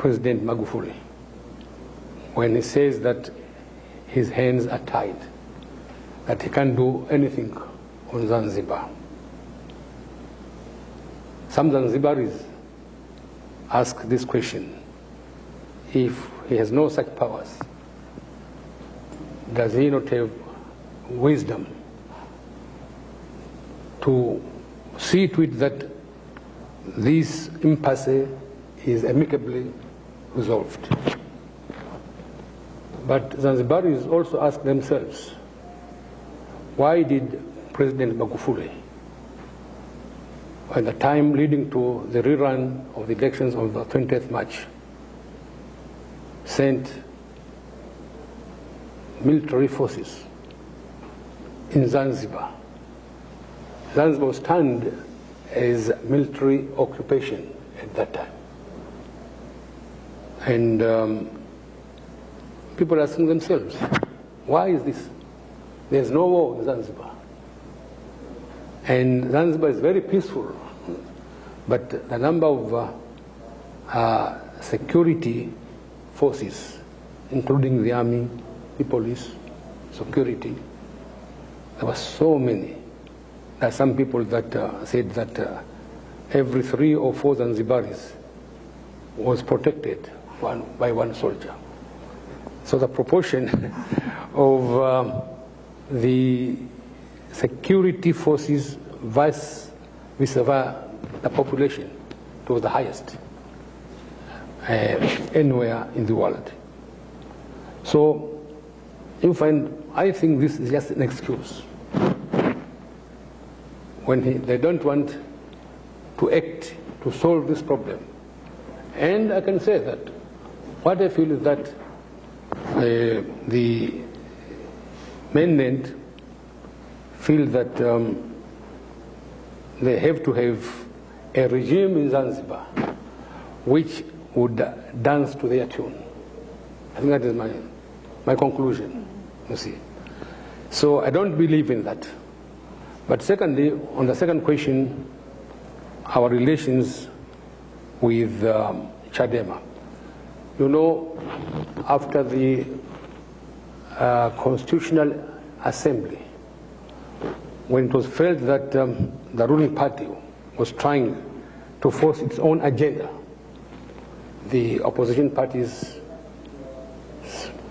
President Magufuli when he says that his hands are tied, that he can't do anything on Zanzibar. Some Zanzibaris ask this question: if he has no such powers, does he not have wisdom to see to it that this impasse is amicably resolved? But Zanzibaris also ask themselves, why did President Magufuli, at the time leading to the rerun of the elections on the 20th March, sent military forces in Zanzibar? Zanzibar was termed as military occupation at that time. And people are asking themselves, why is this? There's no war in Zanzibar. And Zanzibar is very peaceful, but the number of security forces, including the army, the police, security, there were so many. There are some people that said that every 3 or 4 Zanzibaris was protected by one soldier. So the proportion of the security forces versus the population was the highest anywhere in the world. So you find, I think this is just an excuse. When they don't want to act to solve this problem. And I can say that what I feel is that the mainland feel that they have to have a regime in Zanzibar which would dance to their tune. I think that is my conclusion, you see. So I don't believe in that. But secondly, on the second question, our relations with Chadema. You know, after the Constitutional Assembly, when it was felt that the ruling party was trying to force its own agenda, the opposition parties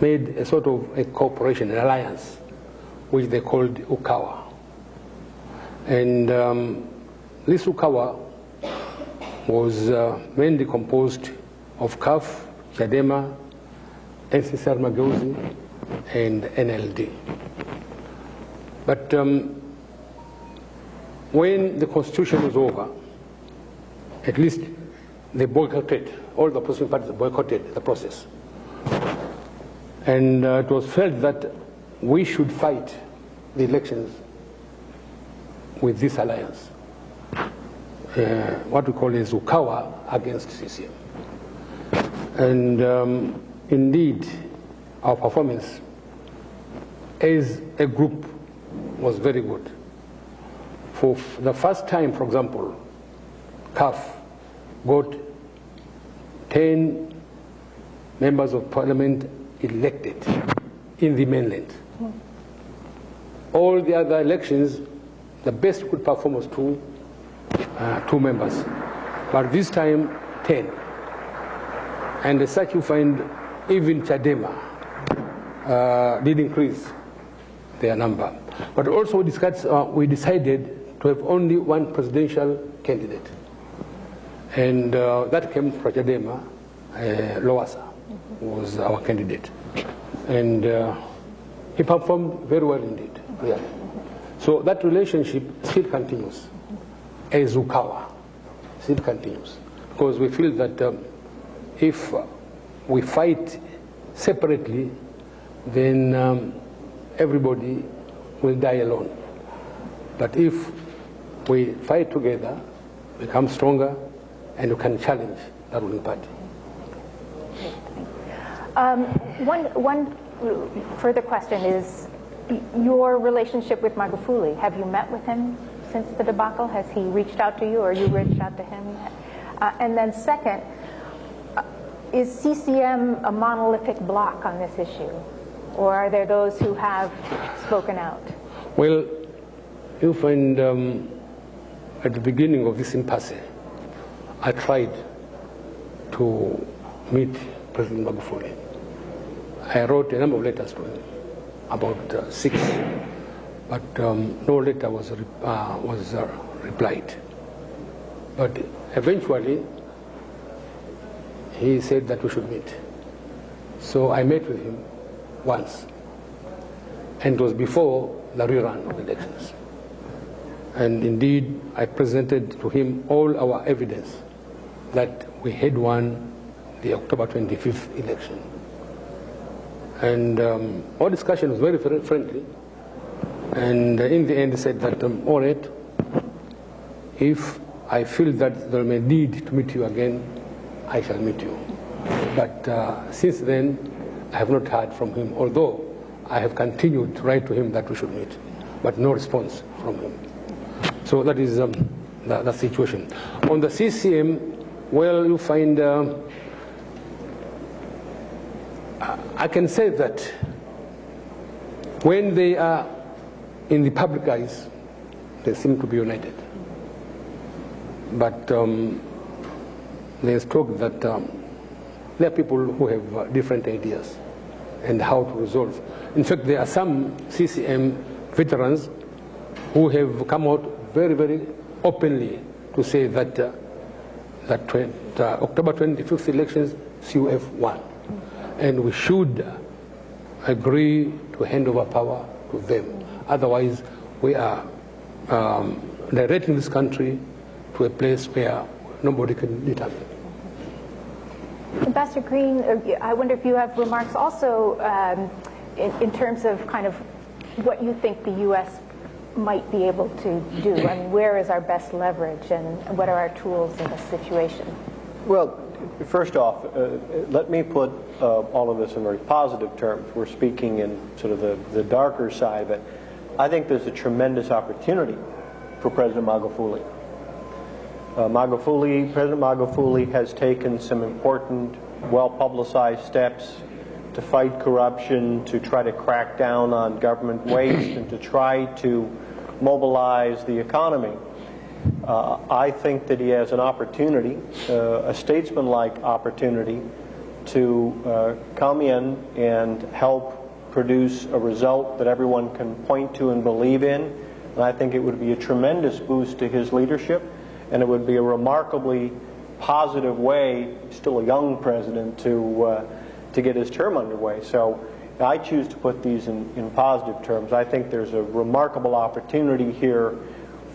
made a sort of a cooperation, an alliance, which they called UKAWA. And this UKAWA was mainly composed of CAF, Chadema, NCCR Mageuzi, and NLD. But when the constitution was over, at least they boycotted, all the opposition parties boycotted the process. And it was felt that we should fight the elections with this alliance, what we call is UKAWA against CCM. And indeed, our performance as a group was very good. For the first time, for example, CAF got 10 members of parliament elected in the mainland. All the other elections, the best could perform was 2 members. But this time, 10. And as such, you find even Chadema did increase their number. But also we decided to have only one presidential candidate. And that came from Chadema. Lowassa was our candidate. And he performed very well indeed, really. So that relationship still continues as UKAWA, still continues. Because we feel that if we fight separately, then everybody will die alone. But if we fight together, become stronger, and we can challenge the ruling party. One further question is your relationship with Magufuli. Have you met with him since the debacle? Has he reached out to you, or you reached out to him? And then second, is CCM a monolithic bloc on this issue? Or are there those who have spoken out? Well, you find at the beginning of this impasse, I tried to meet President Magufuli. I wrote a number of letters to him, about 6, but no letter was replied. But eventually, he said that we should meet. So I met with him once, and it was before the rerun of the elections. And indeed, I presented to him all our evidence that we had won the October 25th election. And our discussion was very friendly. And in the end, he said that, all right, if I feel that there may need to meet you again, I shall meet you. But since then, I have not heard from him, although I have continued to write to him that we should meet, but no response from him. So that is the situation. On the CCM, well, you find, I can say that when they are in the public eyes, they seem to be united. But there's talk that there are people who have different ideas and how to resolve. In fact, there are some CCM veterans who have come out very, very openly to say that the October 25th elections, CUF won. And we should agree to hand over power to them. Otherwise, we are directing this country to a place where nobody can determine. Ambassador Green, I wonder if you have remarks also in terms of kind of what you think the U.S. might be able to do. I mean, where is our best leverage and what are our tools in this situation? Well, first off, let me put all of this in very positive terms. We're speaking in sort of the darker side of it. I think there's a tremendous opportunity for President Magufuli. President Magufuli has taken some important, well-publicized steps to fight corruption, to try to crack down on government waste, and to try to mobilize the economy. I think that he has an opportunity, a statesman-like opportunity, to come in and help produce a result that everyone can point to and believe in. And I think it would be a tremendous boost to his leadership, and it would be a remarkably positive way, still a young president, to get his term underway. So I choose to put these in positive terms. I think there's a remarkable opportunity here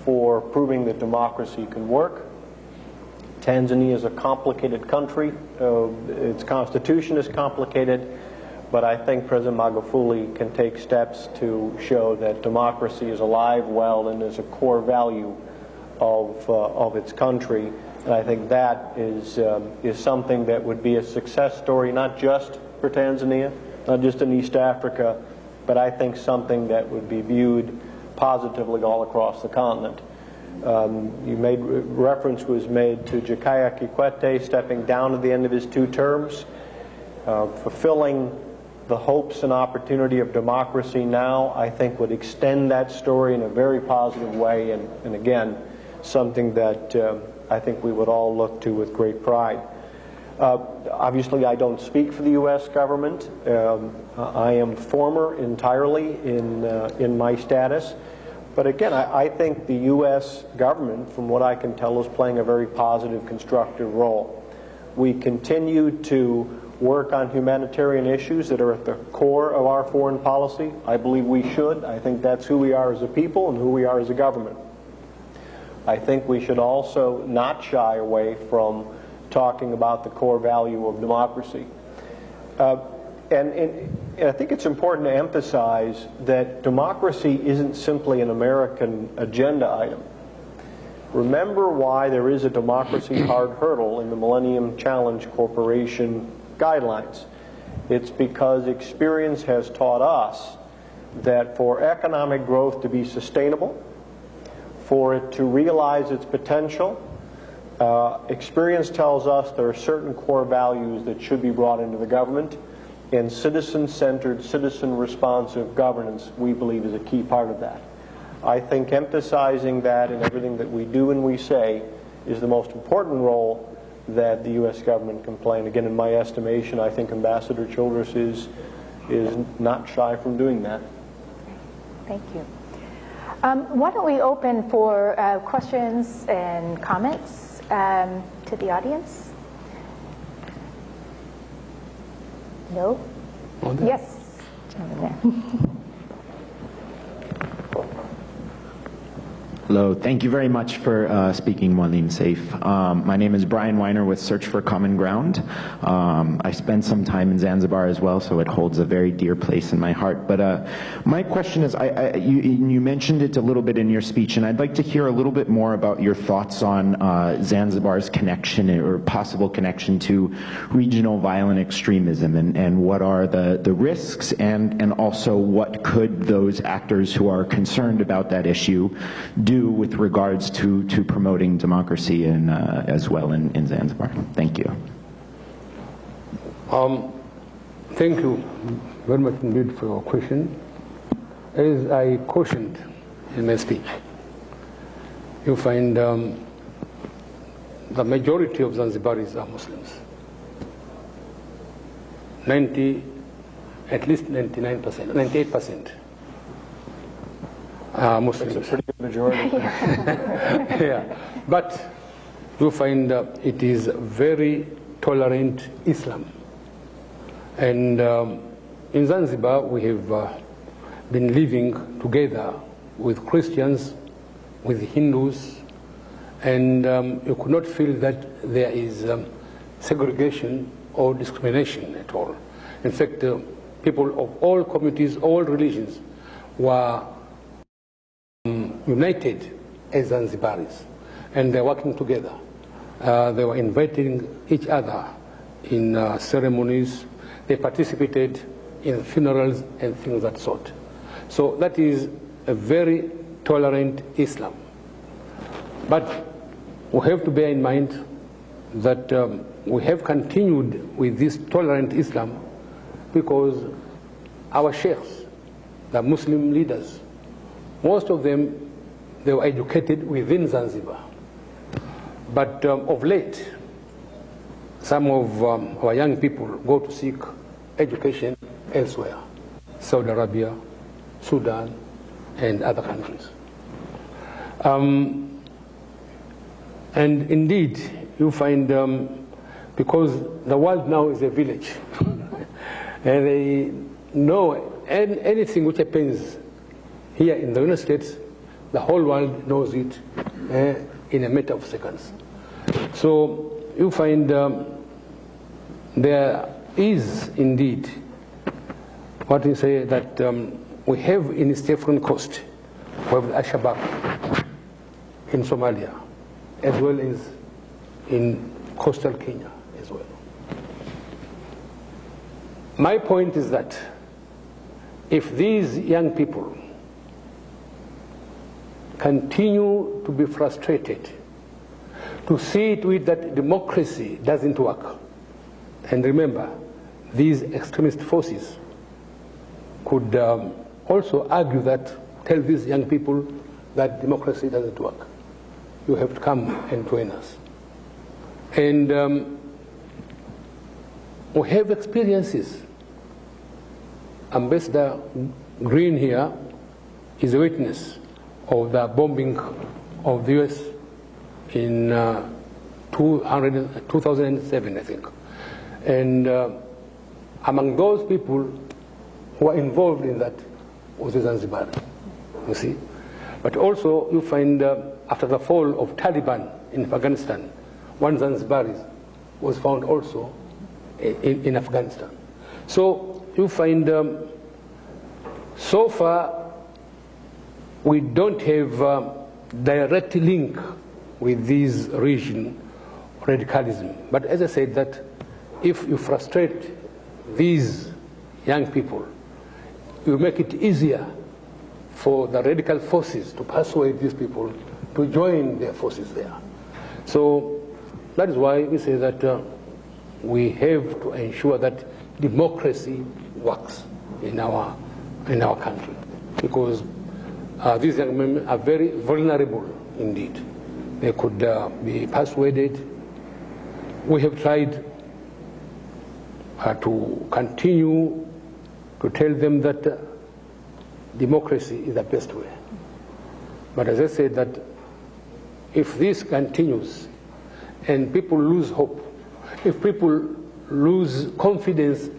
for proving that democracy can work. Tanzania is a complicated country. Its constitution is complicated. But I think President Magufuli can take steps to show that democracy is alive, well, and is a core value of its country. And I think that is something that would be a success story, not just for Tanzania, not just in East Africa, but I think something that would be viewed positively all across the continent. Reference was made to Jakaya Kikwete stepping down at the end of his 2 terms, fulfilling the hopes and opportunity of democracy now, I think would extend that story in a very positive way, and again, something that I think we would all look to with great pride. Obviously, I don't speak for the U.S. government. I am former entirely in my status. But again, I think the U.S. government, from what I can tell, is playing a very positive, constructive role. We continue to work on humanitarian issues that are at the core of our foreign policy. I believe we should. I think that's who we are as a people and who we are as a government. I think we should also not shy away from talking about the core value of democracy. And I think it's important to emphasize that democracy isn't simply an American agenda item. Remember why there is a democracy hard hurdle in the Millennium Challenge Corporation guidelines. It's because experience has taught us that for economic growth to be sustainable, for it to realize its potential, Experience tells us there are certain core values that should be brought into the government, and citizen-centered, citizen-responsive governance, we believe, is a key part of that. I think emphasizing that in everything that we do and we say is the most important role that the U.S. government can play. And again, in my estimation, I think Ambassador Childress is not shy from doing that. Thank you. Why don't we open for questions and comments to the audience? No? Yes. Over there. Hello, thank you very much for speaking, Maalim Seif. My name is Brian Weiner with Search for Common Ground. I spent some time in Zanzibar as well, so it holds a very dear place in my heart. But my question is, you mentioned it a little bit in your speech, and I'd like to hear a little bit more about your thoughts on Zanzibar's connection or possible connection to regional violent extremism, and what are the risks, and also what could those actors who are concerned about that issue do with regards to promoting democracy as well in Zanzibar. Thank you. Thank you very much indeed for your question. As I cautioned in my speech, you find the majority of Zanzibaris are Muslims. At least 99%, 98%. Muslims. That's a pretty good majority. Yeah, but you find it is very tolerant Islam. And in Zanzibar, we have been living together with Christians, with Hindus, and you could not feel that there is segregation or discrimination at all. In fact, people of all communities, all religions were united as Zanzibaris, and they're working together. They were inviting each other in ceremonies. They participated in funerals and things of that sort. So that is a very tolerant Islam. But we have to bear in mind that we have continued with this tolerant Islam because our sheikhs, the Muslim leaders, most of them, they were educated within Zanzibar. But of late, some of our young people go to seek education elsewhere, Saudi Arabia, Sudan, and other countries. And indeed, you find, because the world now is a village, and they know anything which happens here in the United States, the whole world knows it in a matter of seconds. So you find there is indeed what you say that we have in East African coast, we have the Al-Shabaab in Somalia, as well as in coastal Kenya as well. My point is that if these young people continue to be frustrated, to see to it that democracy doesn't work. And remember, these extremist forces could also argue that, tell these young people that democracy doesn't work. You have to come and join us. And we have experiences. Ambassador Green here is a witness of the bombing of the U.S. in 2007, I think. And among those people who were involved in that was the Zanzibar, you see. But also you find after the fall of Taliban in Afghanistan, one Zanzibaris was found also in Afghanistan. So you find so far we don't have direct link with this region radicalism. But as I said, that if you frustrate these young people, you make it easier for the radical forces to persuade these people to join their forces there. So That is why we say that we have to ensure that democracy works in our country, because these young men are very vulnerable indeed. They could be persuaded. We have tried to continue to tell them that democracy is the best way. But as I said, that if this continues and people lose hope, if people lose confidence